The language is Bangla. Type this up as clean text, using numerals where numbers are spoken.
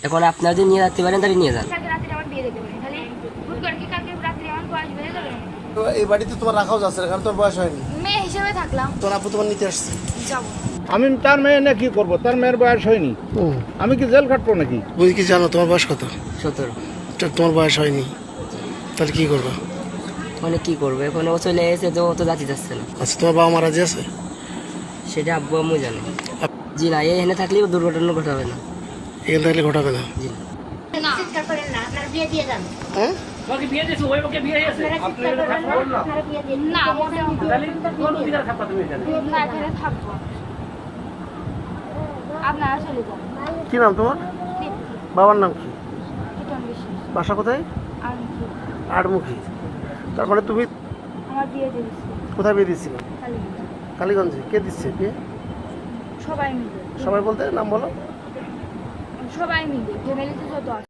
এখন আপনারা যদি নিয়ে যেতে পারেন তাহলে নিয়ে যান। কালকে রাত্রে আমার বিয়ে দিতে পারেন, তাহলে ভুল করে কি কালকে রাত্রে আমার বয়স বেড়ে যাবে? তো এই বাড়িতে তোমার রাখাও যাচ্ছে না, কারণ তোর বয়স হয়নি। মেয়ে হিসেবে থাকলাম, তোর আপু তোমার নিতে আসছে। যাবো। আমি তার মেয়ে না কি করবো, তার মেয়ের বয়স হয়নি, আমি কি জেল খাটবো নাকি? বুঝি কি জানো তোমার বয়স কত? 17। তোমার বয়স হয়নি, তাহলে কি করবা? মানে কি করবো, এখন ও চলে এসে তো ও তো যাতে যাচ্ছে না। আচ্ছা, তোমার বাবা মা রাজি আছে? সেটা আব্বু আম্মু জানে। জি না, এখানে থাকলেও দুর্ঘটনা ঘটাবে না। এখান থাকলে ঘটাবে না। জি না, চিৎকার করেন না, আপনারা বিয়ে দিয়ে যান। হ্যাঁ, আপনারা চিৎকার করবেন না, আপনারা বিয়ে দিয়ে না, মোটামুটি না, এখানে থাকবো। আপনারা চলে যান। কি নাম তোমার? বাবার নাম কি? কিটন বিশ্বাস। বাসা কোথায়? আমি কি? আটমুখী। তারপরে তুমি আমার বিয়ে দিয়ে দিচ্ছি কোথায় বিয়ে দিচ্ছিল? কালীগঞ্জে। কালীগঞ্জে। কে দিচ্ছে বিয়ে? সবাই মিলে, সবাই বলতে নাম বলো। সবাই মিলে, ফ্যামিলিতে যত আছে।